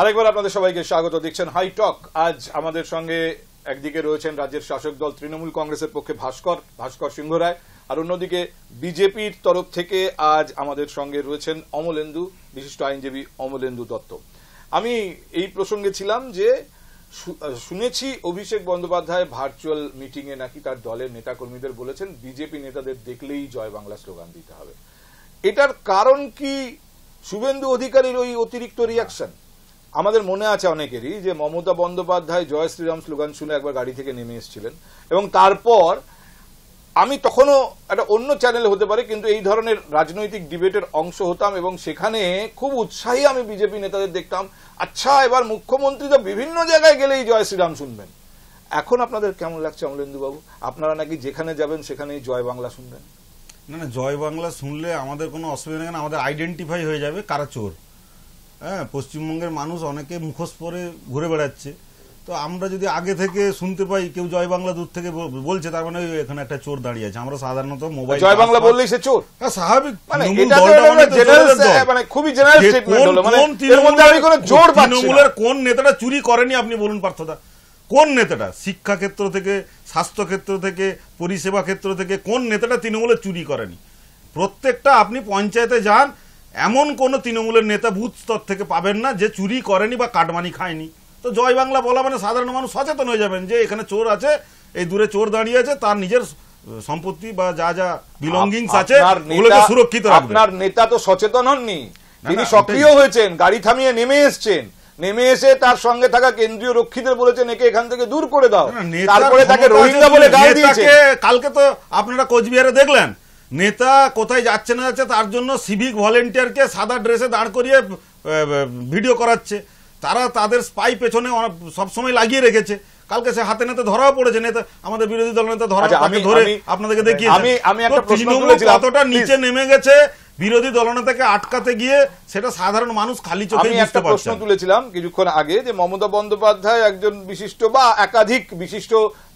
আরেকবার আপনাদের সবাইকে স্বাগত। দেখছেন হাই টক। আজ আমাদের সঙ্গে একদিকে রয়েছেন রাজ্যের শাসক দল তৃণমূল কংগ্রেসের পক্ষে ভাস্কর সিংহ রায়, আর অন্যদিকে বিজেপির তরফ থেকে আজ আমাদের সঙ্গে রয়েছেন অমলেন্দু, বিশিষ্ট আইনজীবী অমলেন্দু দত্ত। আমি এই প্রসঙ্গে ছিলাম যে শুনেছি অভিষেক বন্দ্যোপাধ্যায় ভার্চুয়াল মিটিং এ নাকি তার দলের নেতাকর্মীদের বলেছেন বিজেপি নেতাদের দেখলেই জয় বাংলা স্লোগান দিতে হবে। এটার কারণ কি শুভেন্দু অধিকারীর ওই অতিরিক্ত রিয়াকশন? আমাদের মনে আছে অনেকেরই যে মমতা বন্দ্যোপাধ্যায় জয় শ্রীরাম স্লোগান শুনে একবার গাড়ি থেকে নেমে এসেছিলেন, এবং তারপর আমি তখনও একটা অন্য চ্যানেলে হতে পারে কিন্তু এই ধরনের রাজনৈতিক ডিবেটের অংশ হতাম, এবং সেখানে খুব উৎসাহী আমি বিজেপি নেতাদের দেখতাম, আচ্ছা এবার মুখ্যমন্ত্রী তো বিভিন্ন জায়গায় গেলেই জয় শ্রীরাম শুনবেন। এখন আপনাদের কেমন লাগছে অমলেন্দু বাবু? আপনারা নাকি যেখানে যাবেন সেখানেই জয় বাংলা শুনবেন? না না, জয় বাংলা শুনলে আমাদের কোনো অসুবিধা নেই, আমাদের আইডেন্টিফাই হয়ে যাবে কারা চোর। হ্যাঁ, পশ্চিমবঙ্গের মানুষ অনেকে মুখোশ পরে ঘুরে বেড়াচ্ছে, তো আমরা যদি আগে থেকে শুনতে পাই কেউ জয় বাংলা দূর থেকে বলছে, তার মানে এখানে একটা চোর দাঁড়িয়ে আছে। আমরা সাধারণত মোবাইল জয় বাংলা বললেই সে চোর, স্বাভাবিক। তৃণমূলের কোন নেতাটা চুরি করেনি আপনি বলুন পার্থদা? কোন নেতাটা শিক্ষা ক্ষেত্র থেকে, স্বাস্থ্য ক্ষেত্র থেকে, পরিষেবা ক্ষেত্র থেকে কোন নেতাটা তৃণমূলের চুরি করেনি? প্রত্যেকটা আপনি পঞ্চায়েতে যান, এমন কোন তৃণমূলের নেতা বুথ স্তর থেকে পাবেন না যে চুরি করেনি বা কাটমানি খায়নি। তো জয় বাংলা বলা মানে সাধারণ মানুষ সচেতন হয়ে যাবেন যে এখানে চোর আছে, এই দূরে চোর দাঁড়িয়ে আছে, তার নিজের সম্পত্তি বা যা যা বিলঙ্গিংস আছে ওগুলোকে সুরক্ষিত রাখবেন। আপনার নেতা তো সচেতন হননি, তিনি সক্রিয় হয়েছেন, গাড়ি থামিয়ে নেমে এসেছেন, নেমে এসে তার সঙ্গে থাকা কেন্দ্রীয় রক্ষীদের বলেছেন একে এখান থেকে দূর করে দাও, তারপরে তাকে রোহিঙ্গা বলে গাল দিয়েছেন। কালকে তো আপনারা কোচবিহারে দেখলেন নেতা কোথায় যাচ্ছে না যাচ্ছে তার জন্য সিভিক ভলেন্টিয়ারকে সাদা ড্রেসে দাঁড় করিয়ে ভিডিও করাচ্ছে। তারা তাদের স্পাই পেছনে সবসময় লাগিয়ে রেখেছে। কালকে সে হাতে নাতে ধরাও পড়েছে নেতা, আমাদের বিরোধী দল নেতা ধরে আপনাদেরকে দেখিয়েছে। কতটা নিচে নেমে গেছে বিরোধী দলনেতাকে আটকাতে গিয়ে, সেটা সাধারণ মানুষ খালি চোখে বুঝতে পারছে। আমি একটা প্রশ্ন তুলেছিলাম কিছুক্ষণ আগে যে মমতা বন্দ্যোপাধ্যায় একজন বিশিষ্ট বা একাধিক বিশিষ্ট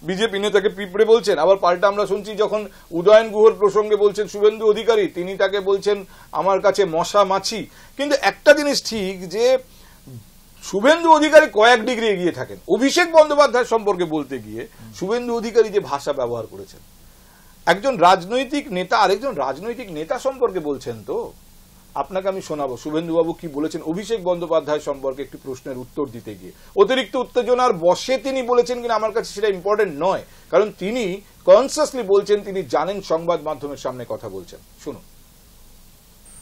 বিজেপি নেতাকে পিঁপড়ে বলছেন, আবার পাল্টা আমরা শুনছি যখন উদয়ন গুহর প্রসঙ্গে বলছেন শুভেন্দু অধিকারী, তিনি তাকে বলছেন আমার কাছে মশা মাছি। কিন্তু একটা জিনিস ঠিক যে শুভেন্দু অধিকারী কয়েক ডিগ্রি এগিয়ে থাকেন অভিষেক বন্দ্যোপাধ্যায় সম্পর্কে বলতে গিয়ে। শুভেন্দু অধিকারী যে ভাষা ব্যবহার করেছেন, একজন রাজনৈতিক নেতা আরেকজন রাজনৈতিক নেতা সম্পর্কে বলছেন, তো আপনাকে আমি শোনাবো শুভেন্দু বাবু কি বলেছেন অভিষেক বন্দ্যোপাধ্যায় সম্পর্কে একটি প্রশ্নের উত্তর দিতে গিয়ে। অতিরিক্ত উত্তেজনার বশে তিনি বলেছেন কিনা আমার কাছে সেটা ইম্পর্টেন্ট নয়, কারণ তিনি কনসিয়াসলি বলছেন, তিনি জানেন সংবাদ মাধ্যমের সামনে কথা বলছেন। শুনুন।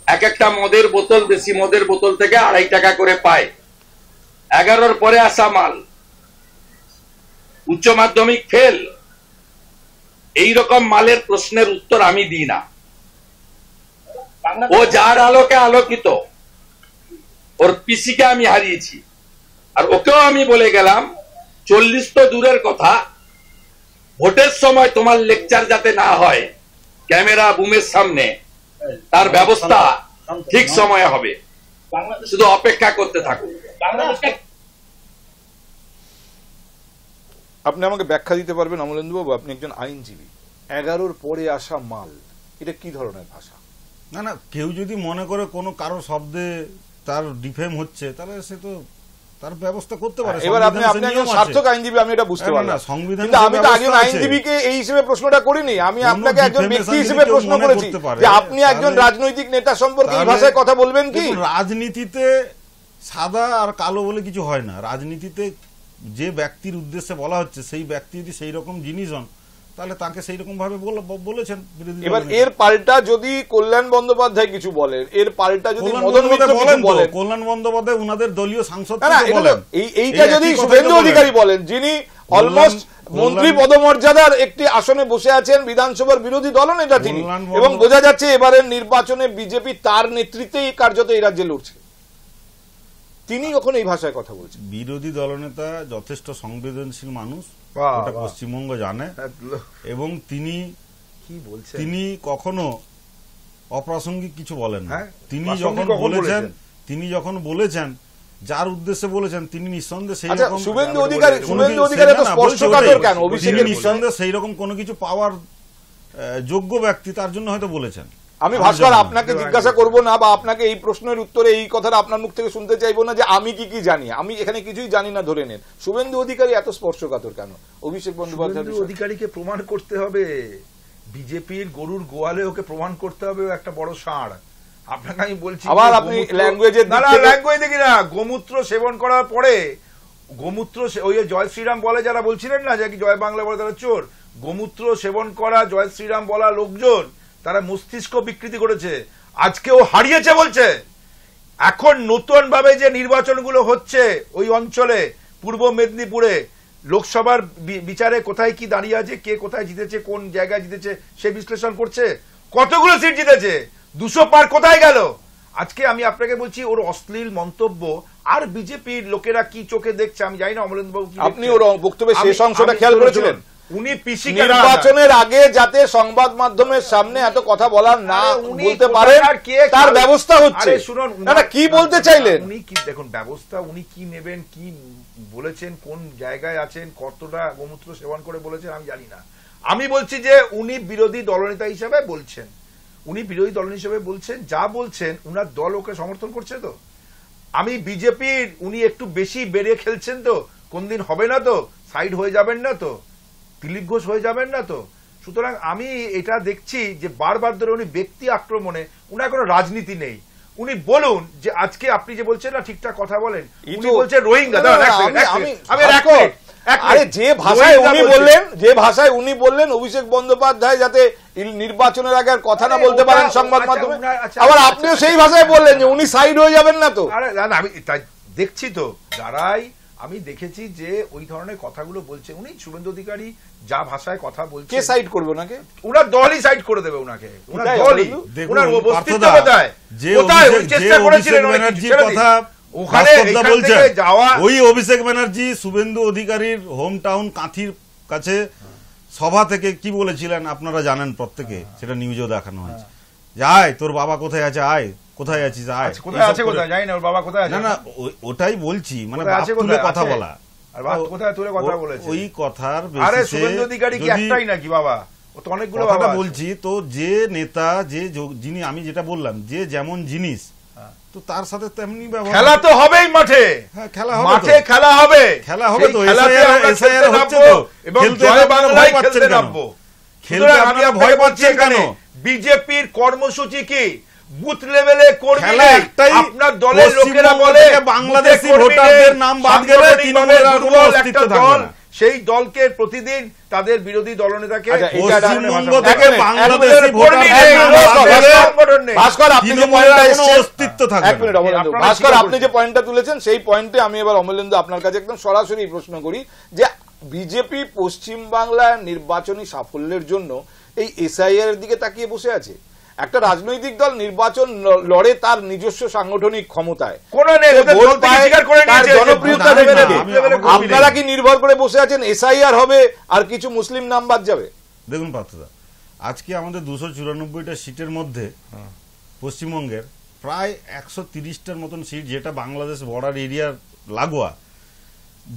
এক একটা মদের বোতল দেশি মদের বোতল থেকে 2.5 টাকা করে পায়। 11-র পরে আসা মাল, উচ্চ মাধ্যমিক ফেল, এই রকম মালের প্রশ্নের উত্তর আমি দিই না। ও যার আলোকে আলোকিত, ওর পিসিকে আমি হারিয়েছি, আর ওকেও আমি বলে গেলাম 40 তো দূরের কথা, ভোটের সময় তোমার লেকচার যাতে না হয় ক্যামেরা বুমের সামনে, তার ব্যবস্থা ঠিক সময়ে হবে, শুধু অপেক্ষা করতে থাকুন। আপনি আমাকে ব্যাখ্যা দিতে পারবেন অমলেন্দু বাবু? আপনি একজন আইনজীবী, 11-র পরে আসা মাল, এটা কি ধরনের ভাষা? না না, কেউ যদি মনে করে কোনো কারো শব্দে তার ডিফেম হচ্ছে, তাহলে সে তো তার ব্যবস্থা করতে পারে। এবার আপনি একজন সার্থক আইনজীবী, আমি এটা বুঝতে পারলাম, কিন্তু আমি তো একজন আইনজীবীকে এই হিসেবে প্রশ্নটা করিনি, আমি আপনাকে একজন ব্যক্তি হিসেবে প্রশ্ন করেছি যে আপনি একজন রাজনৈতিক নেতা সম্পর্কে এই ভাষায় কথা বলবেন কি? রাজনীতিতে সাদা আর কালো বলে কিছু হয় না। রাজনীতিতে যে ব্যক্তির উদ্দেশ্যে বলা হচ্ছে সেই ব্যক্তি যদি সেই রকম জিনিস হন, তাহলে তাকে সেই রকম ভাবে বলেছেন। এবার এর পাল্টা যদি কল্যাণ বন্দ্যোপাধ্যায় কিছু বলেন, এর পাল্টা যদি মদন মিত্র কিছু বলেন, কল্যাণ বন্দ্যোপাধ্যায় ওনাদের দলীয় সাংসদ বলেন, এইটা যদি শুভেন্দু অধিকারী বলেন, যিনি অলমোস্ট মন্ত্রী পদমর্যাদার একটি আসনে বসে আছেন, বিধানসভার বিরোধী দলনেতা তিনি, এবং বোঝা যাচ্ছে এবারের নির্বাচনে বিজেপি তার নেতৃত্বেই কার্যত এই রাজ্যে লড়ছে, তিনি কখন এই ভাষায় কথা বলছেন? বিরোধী দলনেতা যথেষ্ট সংবেদনশীল মানুষ, পশ্চিমবঙ্গ জানে, এবং তিনি কি বলছেন, তিনি কখনো অপ্রাসঙ্গিক কিছু বলেন না। তিনি যখন বলেছেন যার উদ্দেশ্যে বলেছেন, তিনি নিঃসন্দেহে সেই রকম শুভেন্দু অধিকারী নিঃসন্দেহে সেই রকম কোনো কিছু পাওয়ার যোগ্য ব্যক্তি, তার জন্য হয়তো বলেছেন। আমি ভাস্কর আপনাকে জিজ্ঞাসা করব না বা আপনাকে এই প্রশ্নের উত্তরে এই কথাটা আপনার মুখ থেকে শুনতে চাইবো না যে আমি কি জানি, আমি এখানে কিছুই জানি না ধরে নেন। শুভেন্দু অধিকারী এত স্পর্শকাতর কেন অভিষেক বন্দ্যোপাধ্যায়? অধিকারীকে প্রমাণ করতে হবে, বিজেপির গরুর গোয়ালে ওকে প্রমাণ করতে হবে ও একটা বড় ষাঁড়। আপনাকে আমি বলছি, আবার আপনি ল্যাঙ্গুয়েজের ল্যাঙ্গুয়েজ দেখি না, গোমূত্র সেবন করার পরে গোমূত্র ওই জয় শ্রীরাম বলে যারা বলছিলেন না যে কি জয় বাংলা বলে তারা চোর, গোমূত্র সেবন করা জয় শ্রীরাম বলা লোকজন তারা মস্তিষ্ক বিকৃতি করেছে। আজকে ও হারিয়েছে বলছে। এখন নতুন ভাবে যে নির্বাচনগুলো হচ্ছে ওই অঞ্চলে পূর্ব মেদিনীপুরে লোকসভার বিচারে কোথায় কি দাঁড়িয়ে আছে, কে কোথায় জিতেছে, কোন জায়গায় জিতেছে সে বিশ্লেষণ করছে। কতগুলো সিট জিতেছে, 200 পার কোথায় গেল? আজকে আমি আপনাকে বলছি ওর অশ্লীল মন্তব্য আর বিজেপির লোকেরা কি চোখে দেখছে আমি জানি না। অমলেন্দু বাবু, আপনি ওর বক্তব্যের শেষ অংশটা খেয়াল করেছিলেন? উনি পিসি নির্বাচনের আগে যাতে সংবাদ মাধ্যমের সামনে এত কথা বলার না বলতে পারেন তার ব্যবস্থা হচ্ছে। শুনুন না কি বলতে চাইলেন উনি, কি দেখুন ব্যবস্থা উনি কি নেবেন, কি বলেছেন, কোন জায়গায় আছেন, কতটা গোমূত্র সেবন করে বলেছেন আমি জানি না। আমি বলছি যে উনি বিরোধী দলনেতা হিসেবে বলছেন, উনি বিরোধী দল হিসেবে বলছেন, যা বলছেন উনার দল ওকে সমর্থন করছে। তো আমি বিজেপির উনি একটু বেশি বেড়ে খেলছেন তো, কোন দিন হবে না তো, সাইড হয়ে যাবেন না তো, দিলীপ ঘোষ হয়ে যাবেন না তো। সুতরাং আমি এটা দেখছি যে বারবার ধরে উনি ব্যক্তি আক্রমণে, উনার কোনো রাজনীতি নেই। উনি বলুন যে আজকে আপনি যে বলছেন না ঠিকঠাক কথা বলেন, উনি বলছেন রোহিঙ্গা। আরে যে ভাষায় উনি বললেন অভিষেক বন্দ্যোপাধ্যায় যাতে নির্বাচনের আগে আর কথা না বলতে পারেন সংবাদ মাধ্যমে, আবার আপনিও সেই ভাষায় বললেন যে উনি সাইড হয়ে যাবেন না তো। আরে না, আমি তাই দেখছি তো, যারাই আমি দেখেছি যে ওই ধরনের কথাগুলো বলছে উনি, শুভেন্দু অধিকারী যা ভাষায় কথা বলছে, কে সাইড করবে ওনাকে? ওনার দলই সাইড করে দেবে ওনাকে, ওনার দলই, ওনার অস্তিত্ব কোথায়? যে চেষ্টা করেছিলেন ব্যানার্জির কথা ওখানে যাওয়া, ওই অভিষেক ব্যানার্জি শুভেন্দু অধিকারীর হোম টাউন কাঁথির কাছে সভা থেকে কি বলেছিলেন আপনারা জানেন প্রত্যেকে, সেটা নিউজেও দেখানো হয়েছে। আয় তোর বাবা কোথায় আছে, আয় কোথায় আছিস, আয় কোথায় আছে, কোথায় জানি না ওর বাবা কোথায় আছে। না না ওটাই বলছি, মানে তুলে কথা বলা, কোথায় তুলে কথা বলেছে ওই কথার আরে শুভেন্দু অধিকারী কি একটাই নাকি বাবা, ও তো অনেকগুলো কথা বলছি। তো যে নেতা যে যিনি, আমি যেটা বললাম যে যেমন জিনিস তো তার সাথে তেমনি ব্যবহার, খেলা তো হবেই মাঠে, খেলা হবে, মাঠে খেলা হবে, খেলা হবে তো, এসআইআর হচ্ছে তো, এবং জয় বাংলায় খেলতে নামবো। খেলতে আপনারা ভয় পাচ্ছেন কেন? বিজেপির কর্মসূচি কি? বুথ লেভেলে কর্মী আপনার দলের লোকেরা বলে বাংলাদেশি ভোটারদের নাম বাদ গেলে তৃণমূলের কোনো অস্তিত্ব থাকবে না। সেই দলকে প্রতিদিন তাদের বিরোধী দলনেতাকে পশ্চিমবঙ্গ থেকে বাংলাদেশি ভাস্কর আপনি যে পয়েন্টটা তুলেছেন সেই পয়েন্টে আমি এবার অমলেন্দু আপনার কাছে একদম সরাসরি প্রশ্ন করি যে বিজেপি পশ্চিম বাংলার নির্বাচনী সাফল্যের জন্য এই এসআইআর এর দিকে তাকিয়ে বসে আছে। একটা রাজনৈতিক দল নির্বাচন লড়ে তার নিজস্ব সাংগঠনিক ক্ষমতায়, আপনারা কি নির্ভর করে বসে আছেন এসআইআর হবে আর কিছু মুসলিম নাম বাদ যাবে? দেখুন পার্থদা, আজকে আমাদের 294টা সিটের মধ্যে পশ্চিমবঙ্গের প্রায় 130টার মতন সিট, যেটা বাংলাদেশ বর্ডার এরিয়ার লাগোয়া,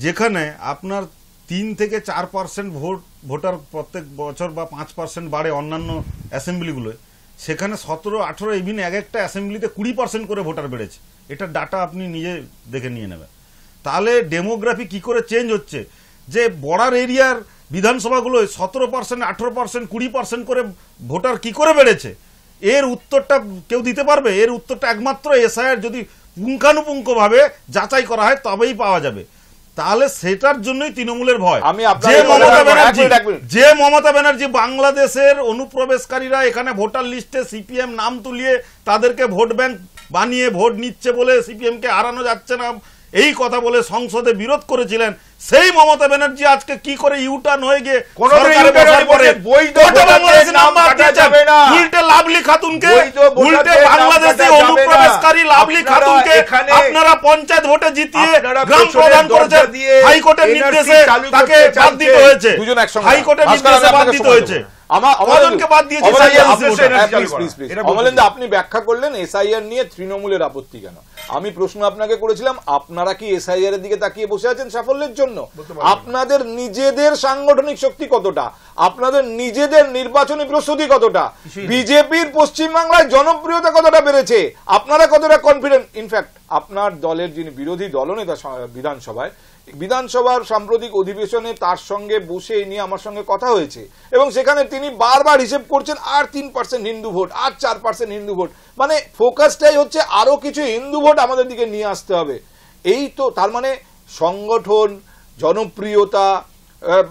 যেখানে আপনার 3 থেকে 4% ভোটার প্রত্যেক বছর বা 5% বাড়ে অন্যান্য অ্যাসেম্বলিগুলোয়, সেখানে 17, 18 ইভিন এক একটা অ্যাসেম্বলিতে 20% করে ভোটার বেড়েছে। এটা ডাটা আপনি নিজে দেখে নিয়ে নেবেন। তাহলে ডেমোগ্রাফি কি করে চেঞ্জ হচ্ছে, যে বর্ডার এরিয়ার বিধানসভাগুলোয় 17%, 18%, 20% করে ভোটার কি করে বেড়েছে, এর উত্তরটা কেউ দিতে পারবে? এর উত্তরটা একমাত্র এসআইআর যদি পুঙ্খানুপুঙ্খভাবে যাচাই করা হয় তবেই পাওয়া যাবে। তাহলে সেটার জন্যই তৃণমূলের ভয়। যে মমতা ব্যানার্জি বাংলাদেশের অনুপ্রবেশকারীরা এখানে ভোটার লিস্টে সিপিএম নাম তুলিয়ে তাদেরকে ভোট ব্যাংক বানিয়ে ভোট নিচ্ছে বলে সিপিএম কে হারানো যাচ্ছে না এই কথা বলে সংসদে বিরোধ করেছিলেন, সেই মমতা ব্যানার্জি আজকে কি করে ইউটার্ন হয়ে গিয়ে উল্টে লাভলি খাতুনকে, উল্টে বাংলাদেশে অনুপ্রবেশকারী লাভলি খাতুনকে আপনারা পঞ্চায়েত ভোটে জিতিয়ে গ্রাম প্রদান করেছেন, হাইকোর্টের নির্দেশে তাকে বাদ দিতে হয়েছে, হাইকোর্টের নির্দেশে বাদ দিতে হয়েছে। কজনকে বাদ দিয়েছে অমলেন্দু, আপনি ব্যাখ্যা করলেন এসআইআর নিয়ে তৃণমূলের আপত্তি কেন। আমি প্রশ্ন আপনাকে করেছিলাম, আপনারা কি এসআইআর এর দিকে তাকিয়ে বসে আছেন সাফল্যের জন্য? আপনাদের নিজেদের সাংগঠনিক শক্তি কতটা, আপনাদের নিজেদের নির্বাচনী প্রস্তুতি কতটা, বিজেপির পশ্চিমবাংলায় জনপ্রিয়তা কতটা বেড়েছে, আপনারা কতটা কনফিডেন্ট? ইনফ্যাক্ট আপনার দলের যিনি বিরোধী দলনেতা বিধানসভার সাম্প্রতিক অধিবেশনে তার সঙ্গে বসে নিয়ে আমার সঙ্গে কথা হয়েছে এবং সেখানে তিনি বারবার হিসেব করছেন আর 3% হিন্দু ভোট, আর 4% হিন্দু ভোট, মানে ফোকাসটাই হচ্ছে আরো কিছু হিন্দু ভোট আমাদের দিকে নিয়ে আসতে হবে। এই তো তার মানে সংগঠন, জনপ্রিয়তা,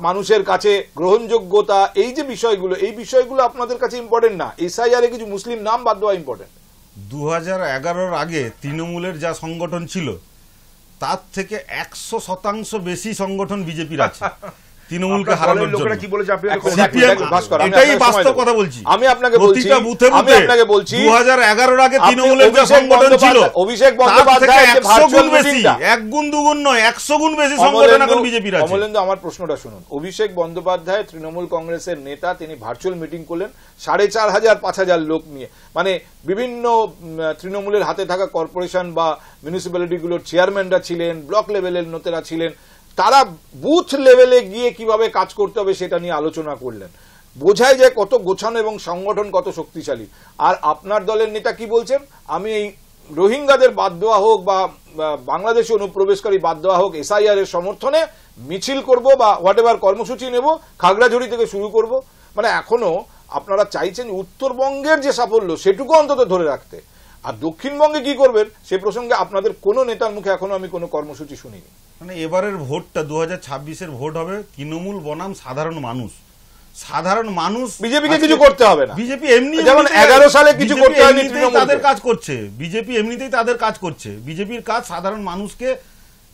মানুষের কাছে গ্রহণযোগ্যতা, এই যে বিষয়গুলো, এই বিষয়গুলো আপনাদের কাছে ইম্পর্টেন্ট না, এসআইআর এ কিছু মুসলিম নাম বাদ দেওয়া ইম্পর্টেন্ট। 2011-র আগে তৃণমূলের যা সংগঠন ছিল তার থেকে 100% বেশি সংগঠন বিজেপির আছে তৃণমূলকে হারানোর জন্য। এটাই বাস্তব কথা বলছি। আমি আপনাকে বলছি 2011-র আগে তৃণমূলের যে সংগঠন ছিল অভিষেক বন্দ্যোপাধ্যায় 100 গুণ বেশি, 1 গুণ 2 গুণ নয়, 100 গুণ বেশি সংগঠন এখন বিজেপির আছে। অমলেন্দু, আমার প্রশ্নটা শুনুন। অভিষেক বন্দ্যোপাধ্যায় তৃণমূল কংগ্রেসের নেতা, তিনি ভার্চুয়াল মিটিং করলেন 4500-5000 লোক নিয়ে, মানে বিভিন্ন তৃণমূলের হাতে থাকা কর্পোরেশন বা মিউনিসিপ্যালিটিগুলোর চেয়ারম্যানরা ছিলেন, ব্লক লেভেলের নেতারা ছিলেন, তারা বুথ লেভেলে গিয়ে কিভাবে কাজ করতে হবে সেটা নিয়ে আলোচনা করলেন। বোঝাই যায় কত গোছানো এবং সংগঠন কত শক্তিশালী। আর আপনার দলের নেতা কি বলছেন, আমি এই রোহিঙ্গাদের বাদ দেওয়া হোক বা বাংলাদেশে অনুপ্রবেশকারী বাদ দেওয়া হোক, এসআইআর এর সমর্থনে মিছিল করব বা হোয়াটএভার কর্মসূচি নেব, খাগড়াঝড়ি থেকে শুরু করব। মানে এখনো আপনারা চাইছেন উত্তরবঙ্গের যে সাফল্য সেটুকু অন্তত ধরে রাখতে, আর দক্ষিণবঙ্গে কি করবেন সে প্রসঙ্গে আপনাদের কোনো নেতার মুখে এখনো আমি কোনো কর্মসূচি শুনিনি। মানে এবারের ভোটটা 2026-এর ভোট হবে তৃণমূল বনাম সাধারণ মানুষ। সাধারণ মানুষ বিজেপিকে কিছু করতে হবে না। বিজেপি এমনি যেমন 11 সালে কিছু করতে হয়নি, তাদের কাজ করছে বিজেপি, এমনিতেই তাদের কাজ করছে। বিজেপির কাজ সাধারণ মানুষকে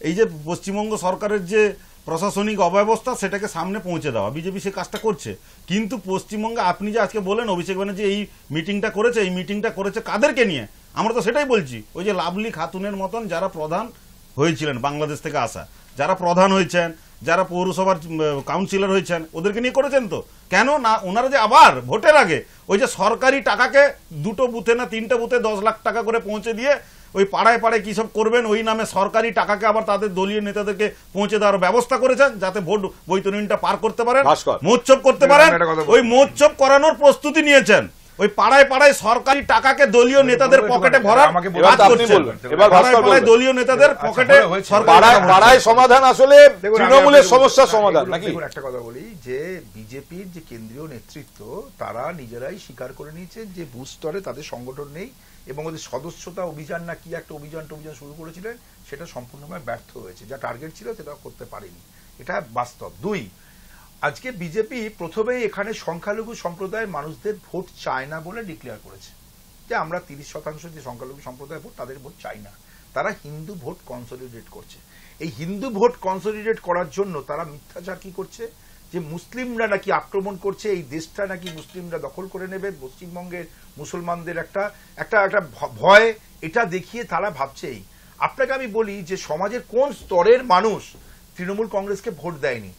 এই যে পশ্চিমবঙ্গ সরকারের যে প্রশাসনিক অব্যবস্থা সেটাকে সামনে পৌঁছে দেওয়া, বিজেপি সে কাজটা করছে। কিন্তু পশ্চিমবঙ্গে আপনি যে আজকে বলেন অভিষেক ব্যানার্জি এই মিটিংটা করেছে, এই মিটিংটা করেছে কাদেরকে নিয়ে? আমরা তো সেটাই বলছি, ওই যে লাভলি খাতুনের মতন যারা প্রধান হয়েছিলেন বাংলাদেশ থেকে আসা, যারা প্রধান হয়েছেন, যারা পৌরসভার কাউন্সিলর হয়েছেন, ওদেরকে নিয়ে করেছেন। তো কেন না ওনারা যে আবার ভোটের আগে ওই যে সরকারি টাকাকে 2টো বুথে না 3টে বুথে 10 লাখ টাকা করে পৌঁছে দিয়ে ওই পাড়ায় পাড়ায় কি সব করবেন, ওই নামে সরকারি টাকাকে আবার তাদের দলীয় নেতাদেরকে পৌঁছে দেওয়ার ব্যবস্থা করেছেন যাতে ভোট বৈতরণীটা পার করতে পারেন, মোচ্ছব করতে পারেন। ওই মোচ্ছব করানোর প্রস্তুতি নিয়েছেন, ওই পাড়ায় পাড়ায় সরকারি টাকাকে দলীয় নেতাদের পকেটে ভরার কাজ করছেন। দলীয় নেতাদের পকেটে পাড়ায় সমাধান আসলে তৃণমূলের সমস্যার সমাধান নাকি? একটা কথা বলি যে বিজেপির যে কেন্দ্রীয় নেতৃত্ব তারা নিজেরাই স্বীকার করে নিয়েছে যে বুথ স্তরে তাদের সংগঠন নেই এবং ওদের সদস্যতা অভিযান না কি একটা অভিযান শুরু করেছিলেন সেটা সম্পূর্ণভাবে ব্যর্থ হয়েছে। যা টার্গেট ছিল সেটা করতে পারেনি, এটা বাস্তব। 2, আজকে বিজেপি প্রথমেই এখানে সংখ্যালঘু সম্প্রদায়ের মানুষদের ভোট চায় না বলে ডিক্লেয়ার করেছে যে আমরা 30% যে সংখ্যালঘু সম্প্রদায়ের ভোট তাদের ভোট চাই না, তারা হিন্দু ভোট কনসলিডেট করছে। এই হিন্দু ভোট কনসলিডেট করার জন্য তারা মিথ্যাচার কি করছে যে মুসলিমরা নাকি আক্রমণ করছে, এই দেশটা নাকি মুসলিমরা দখল করে নেবে, পশ্চিমবঙ্গের মুসলমানদের একটা একটা একটা ভয়, এটা দেখিয়ে তারা ভাবছে। আপনাকে আমি বলি যে সমাজের কোন স্তরের মানুষ তৃণমূল কংগ্রেসকে ভোট দেয়নি,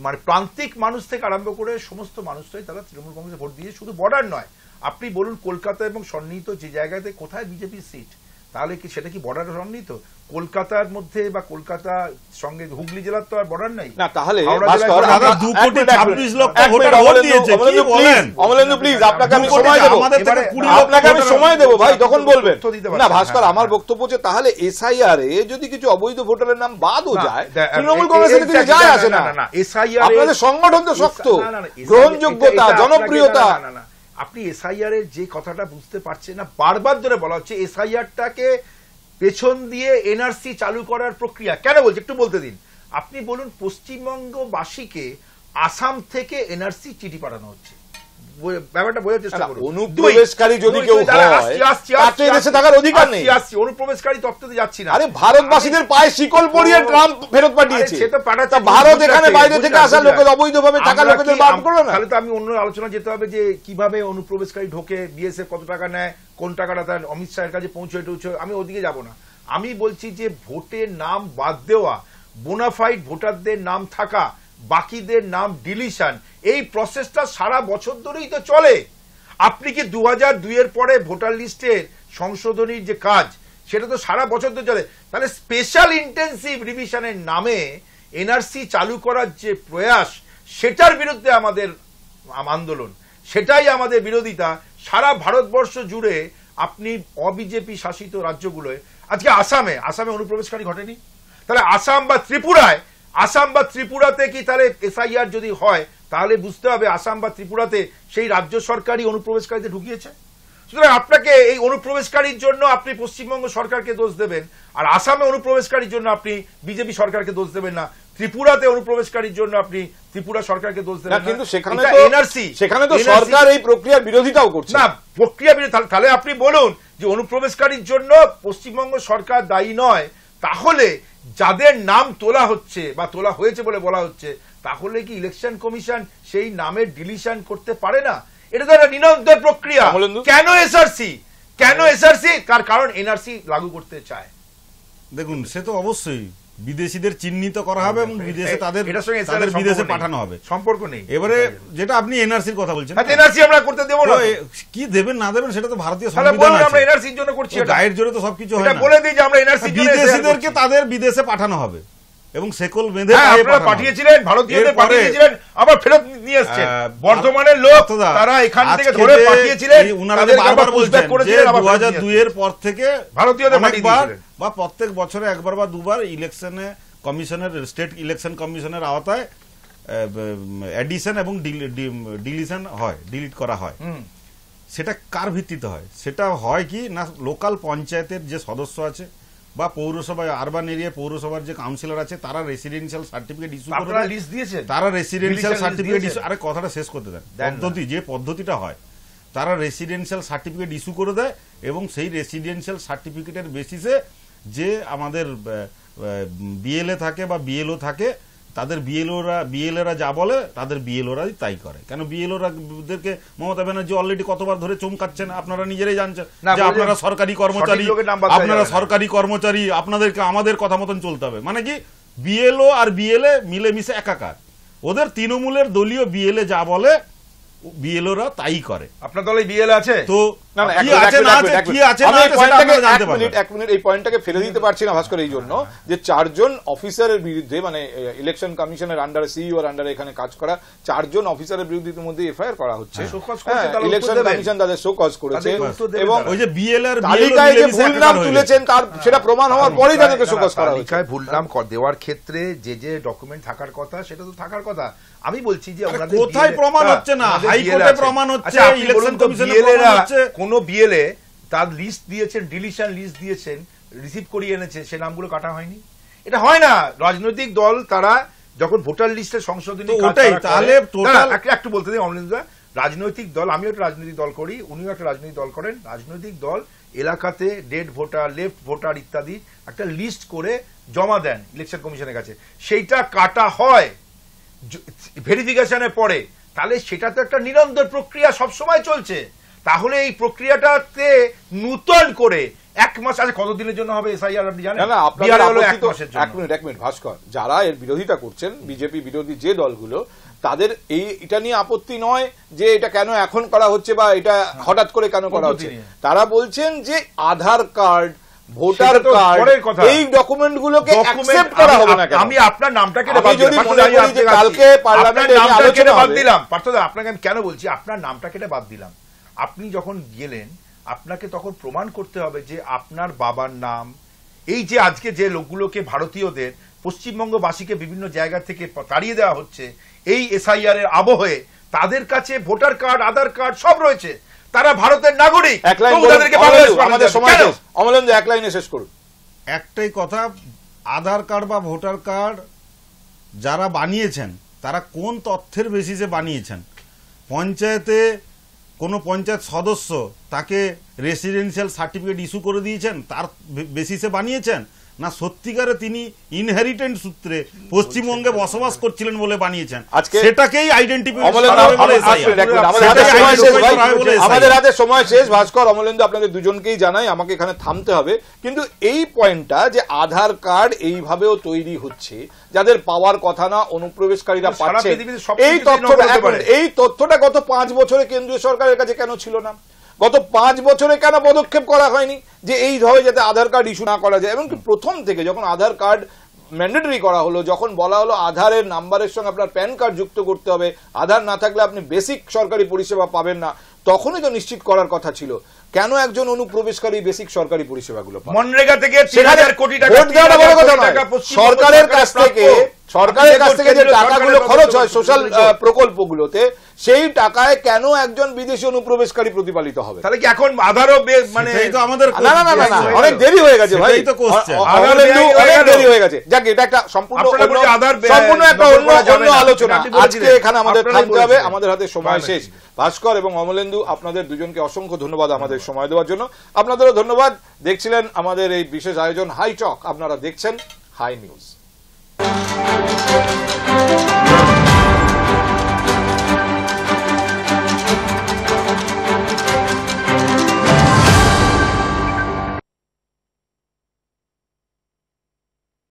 মানে প্রান্তিক মানুষ থেকে আরম্ভ করে সমস্ত মানুষটাই তারা তৃণমূল কংগ্রেসে ভোট দিয়ে, শুধু বর্ডার নয়, আপনি বলুন কলকাতা এবং সন্নিহিত যে জায়গাতে কোথায় বিজেপির সিট, তাহলে কি সেটা কি বর্ডার সন্নিহিত? কলকাতার মধ্যে বা কলকাতার সঙ্গে হুগলি জেলার তো আর বর্ডার নাই না, তাহলে সময় দেবো ভাই, তখন বলবেন না ভাস্কর। আমার বক্তব্য যে তাহলে এসআইআর এ যদি কিছু অবৈধ ভোটারের নাম বাদও যায়, তৃণমূল কংগ্রেসের কিছু যায় আসে না। আপনাদের সংগঠন তো শক্ত, গ্রহণযোগ্যতা, জনপ্রিয়তা। আপনি এসআইআর এর যে কথাটা বুঝতে পারছেন না, বারবার ধরে বলা হচ্ছে এসআইআরটাকে পেছন দিয়ে এনআরসি চালু করার প্রক্রিয়া কেন বলছে একটু বলতে দিন। আপনি বলুন পশ্চিমবঙ্গবাসীকে আসাম থেকে এনআরসি চিঠি পাঠানো হচ্ছে, ব্যাপারটা বোঝার চেষ্টা করুন। অনুপ্রবেশকারী যদি কেউ হয় তাতে দেশে থাকার অধিকার নেই। অনুপ্রবেশকারী তত্ত্বতে যাচ্ছি না। আরে ভারতবাসীদের পায়ে শিকল পরিয়ে ট্রাম্প ফেরত পাঠিয়েছে, ভারত এখানে বাইরে থেকে আসা লোকের অবৈধভাবে থাকা লোকেদের বাদ করলো না। তাহলে তো আমি অন্য আলোচনা যেতে হবে যে কিভাবে অনুপ্রবেশকারী ঢোকে, বিএসএফ কত টাকা নেয়, কোন টাকাটা তার অমিত শাহের কাছে পৌঁছে টৌঁছে, আমি ওদিকে যাব না। আমি বলছি যে ভোটের নাম বাদ দেওয়া, বোনাফাইড ভোটারদের নাম থাকা, বাকিদের নাম ডিলিশন, এই প্রসেসটা সারা বছর ধরেই তো চলে। আপনি কি 2002 পরে ভোটার লিস্টের সংশোধনীর যে কাজ সেটা তো সারা বছর ধরে চলে, তাহলে স্পেশাল ইন্টেন্সিভ রিভিশনের নামে এনআরসি চালু করার যে প্রয়াস, সেটার বিরুদ্ধে আমাদের আন্দোলন, সেটাই আমাদের বিরোধিতা। সারা ভারতবর্ষ জুড়ে আপনি অবিজেপি শাসিত রাজ্যগুলোয়, আজকে আসামে অনুপ্রবেশকারী ঘটেনি, তাহলে আসাম বা ত্রিপুরাতে কি তাহলে এসআইআর যদি হয় তাহলে বুঝতে হবে আসাম বা ত্রিপুরাতে সেই রাজ্য সরকারই অনুপ্রবেশকারীদের ঢুকিয়েছে। সুতরাং আপনাকে এই অনুপ্রবেশকারীর জন্য আপনি পশ্চিমবঙ্গ সরকারকে দোষ দেবেন, আর আসামে অনুপ্রবেশকারীর জন্য আপনি বিজেপি সরকারকে দোষ দেবেন না, ত্রিপুরাতে অনুপ্রবেশকারীর জন্য আপনি ত্রিপুরা সরকারকে দোষ দেবেন না। কিন্তু সেখানে তো সরকার এই প্রক্রিয়ার বিরোধিতাও করছে না, প্রক্রিয়া বিরোধী। তাহলে আপনি বলুন যে অনুপ্রবেশকারীর জন্য পশ্চিমবঙ্গ সরকার দায়ী নয়, তাহলে যাদের নাম তোলা হচ্ছে বা তোলা হয়েছে বলে বলা হচ্ছে, তাহলে কি ইলেকশন কমিশন সেই নামের ডিলিশন করতে পারে না? এটা তো একটা নিরন্তর প্রক্রিয়া। কেন এসআরসি? তার কারণ এনআরসি লাগু করতে চায়। দেখুন, সে তো অবশ্যই বিদেশিদের চিহ্নিত করা হবে এবং বিদেশে তাদের বিদেশে পাঠানো হবে, সম্পর্ক নেই। এবারে যেটা আপনি এনআরসির কথা বলছেন, এনআরসি আমরা করতে দেব না, কি দেবেন না দেবেন সেটা তো ভারতীয় সংবিধান আছে, আমরা এনআরসির জন্য করছি, গায়ের জোরে তো সবকিছু হয় না। বলে দিই যে আমরা এনআরসির জন্য বিদেশিদেরকে তাদের বিদেশে পাঠানো হবে এবং সেকল বেঁধে পাঠিয়েছিলেন, ভারতীয়দের পাঠিয়েছিলেন, আবার ফেরত নিয়ে এসেছেন। বর্তমানের লোক তারা এখান থেকে ধরে পাঠিয়েছিলেন, উনারা বারবার বলছেন যে 2002 এর পর থেকে ভারতীয়দের পাঠিয়েছিলেন, বা প্রত্যেক বছরে একবার বা দুবার ইলেকশনে কমিশনের, স্টেট ইলেকশন কমিশনের আওতায় এডিশন এবং ডিলিশন হয়, ডিলিট করা হয়। সেটা কার ভিত্তিতে হয়? সেটা হয় কি না, লোকাল পঞ্চায়েতের যে সদস্য আছে বা পৌরসভায়, আরবান এরিয়া পৌরসভার যে কাউন্সিলর আছে, তারা রেসিডেন্সিয়াল সার্টিফিকেট ইস্যু করে, তারা রেসিডেন্সিয়াল সার্টিফিকেট ইস্যু, আরে কথাটা শেষ করতে দেন, যে পদ্ধতিটা হয়, তারা রেসিডেন্সিয়াল সার্টিফিকেট ইস্যু করে দেয় এবং সেই রেসিডেন্সিয়াল সার্টিফিকেটের বেসিসে যে আমাদের বিএলএ থাকে বা বিএলও থাকে, তাদের বিএলএরা যা বলে তাদের বিএলওরাই তাই করে। কেন বিএলওরাদেরকে মমতা ব্যানার্জি অলরেডি কতবার ধরে চমকাচ্ছেন, আপনারা নিজেরাই জানছেন যে আপনারা সরকারি কর্মচারী, আপনাদেরকে আমাদের কথা মতন চলতে হবে। মানে কি, বিএলও আর বিএলএ মিলেমিশে একাকার, ওদের তৃণমূলের দলীয় বিএলএ যা বলে বিএলওরা তাই করে। আপনার দলে বিএল আছে তো? এক মিনিট, এই পয়েন্টটাকে ফেলে দিতে পারছি না ভাস্কর, এই জন্য যে 4 জন অফিসারের বিরুদ্ধে, মানে ইলেকশন কমিশনের আন্ডারে, সিইও এর আন্ডারে এখানে কাজ করা 4 জন অফিসারের বিরুদ্ধে ইতিমধ্যে এফআইআর করা হচ্ছে। ইলেকশন কমিশন তাদের শো কজ করেছে এবং ওই যে বিএল এর তালিকায় যে ভুল নাম তুলেছেন তার সেটা প্রমাণ হওয়ার পরেই তাদেরকে শো কজ করা হয়েছে। ভুল নাম দেওয়ার ক্ষেত্রে যে ডকুমেন্ট থাকার কথা সেটা তো থাকার কথা। আমি বলছি যে কোথায় প্রমাণ হচ্ছে না, হাইকোর্টে প্রমাণ হচ্ছে, ইলেকশন কমিশনে প্রমাণ হচ্ছে। কোন বিএলএ তার লিস্ট দিয়েছেন, ডিলিশন লিস্ট দিয়েছেন, রিসিভ করিয়ে এনেছে, সে নামগুলো কাটা হয়নি? এটা হয় না। রাজনৈতিক দল তারা যখন ভোটার লিস্টের সংশোধনী, তাহলে একটু বলতে দিন অমলেন্দা, রাজনৈতিক দল, আমিও একটা রাজনৈতিক দল করি, উনিও একটা রাজনৈতিক দল করেন, রাজনৈতিক দল এলাকাতে ডেড ভোটার, লেফট ভোটার ইত্যাদি একটা লিস্ট করে জমা দেন ইলেকশন কমিশনের কাছে, সেইটা কাটা হয় ভেরিফিকেশনের পরে, তাহলে সেটা তো একটা নিরন্তর প্রক্রিয়া সবসময় চলছে। তাহলে এই প্রক্রিয়াটাতে নূতন করে 1 মাস, আজ কতদিনের জন্য হবে এসআইআর আপনি জানেন? এক মিনিট ভাস্কর, যারা এর বিরোধিতা করছেন, বিজেপি বিরোধী যে দলগুলো, তাদের এটা নিয়ে আপত্তি নয় যে এটা কেন এখন করা হচ্ছে বা এটা হঠাৎ করে কেন করা হচ্ছে। তারা বলছেন যে আধার কার্ড, ভোটার কার্ড, এই ডকুমেন্টগুলোকে অ্যাকসেপ্ট করা হবে না। আমি আপনার নামটা কেটে বাদ দিলাম, কালকে পার্লামেন্টে আলোচনা বাদ দিলাম পার্থদা, আপনাকে আমি কেন বলছি আপনার নামটা কেটে বাদ দিলাম? আপনি যখন গেলেন আপনাকে তখন প্রমাণ করতে হবে যে আপনার বাবার নাম, এই যে আজকে যে লোকগুলোকে, ভারতীয়দের, পশ্চিমবঙ্গবাসীকে বিভিন্ন জায়গা থেকে তাড়িয়ে দেওয়া হচ্ছে এই এসআইআর এর আবহে, তাদের কাছে ভোটার কার্ড, আধার কার্ড সব রয়েছে, তারা ভারতের নাগরিক। অমলেন্দু এক লাইনে শেষ করুন। একটাই কথা, আধার কার্ড বা ভোটার কার্ড যারা বানিয়েছেন তারা কোন তথ্যের বেসিসে বানিয়েছেন? পঞ্চায়েতে কোনো পঞ্চায়েত সদস্য তাকে রেসিডেন্সিয়াল সার্টিফিকেট ইস্যু করে দিয়েছেন, তার বেসিসে বানিয়েছেন, না সত্যিকারে তিনি ইনহেরিটেন্ট সূত্রে পশ্চিমবঙ্গে বসবাস করছিলেন বলে বানিয়েছেন, আজকে সেটাকেই আইডেন্টিফাই আমাদের হাতে সময় শেষ। ভাস্কর, অমলেন্দু, আপনাদের দুজনকেই জানাই, আমাকে এখানে থামতে হবে, কিন্তু এই পয়েন্টটা যে আধার কার্ড এইভাবেও তৈরি হচ্ছে, যাদের পাওয়ার কথা না অনুপ্রবেশকারীরা পাচ্ছে, এই তথ্যটা গত 5 বছরে কেন্দ্রীয় সরকারের কাছে কেন ছিল না? গত 5 বছরে কেন পদক্ষেপ করা হয়নি যে এইভাবে যাতে আধার কার্ড ইস্যু না করা যায়? এমনকি প্রথম থেকে যখন আধার কার্ড ম্যান্ডেটরি করা হলো, যখন বলা হলো আধারের নাম্বারের সঙ্গে আপনার প্যান কার্ড যুক্ত করতে হবে, আধার না থাকলে আপনি বেসিক সরকারি পরিষেবা পাবেন না, তখনই তো নিশ্চিত করার কথা ছিল। কেন একজন অনুপ্রবেশকারী বেসিক সরকারি পরিষেবাগুলো পাবে? মনরেগা থেকে 3000 কোটি টাকা, সরকারের কাছ থেকে যে টাকাগুলো খরচ হয় সোশ্যাল প্রকল্পগুলোতে, সেই টাকায় কেন একজন বিদেশি অনুপ্রবেশকারী প্রতিপালিত হবে? তাহলে কি এখন আধারও মানে আমাদের না, অনেক দেরি হয়ে গেছে ভাই, অনেক দেরি হয়ে গেছে। যাক, এটা একটা সম্পূর্ণ একটা অন্য আলোচনা। আজকে এখানে আমাদের থামতে হবে, আমাদের হাতে সময় শেষ। ভাস্কর এবং অমলেন্দু, আপনাদের দুজনকে অসংখ্য ধন্যবাদ আমাদের সময় দেওয়ার জন্য। আপনাদেরও ধন্যবাদ। দেখছিলেন আমাদের এই বিশেষ আয়োজন হাই টক, আপনারা দেখছেন হাই নিউজ।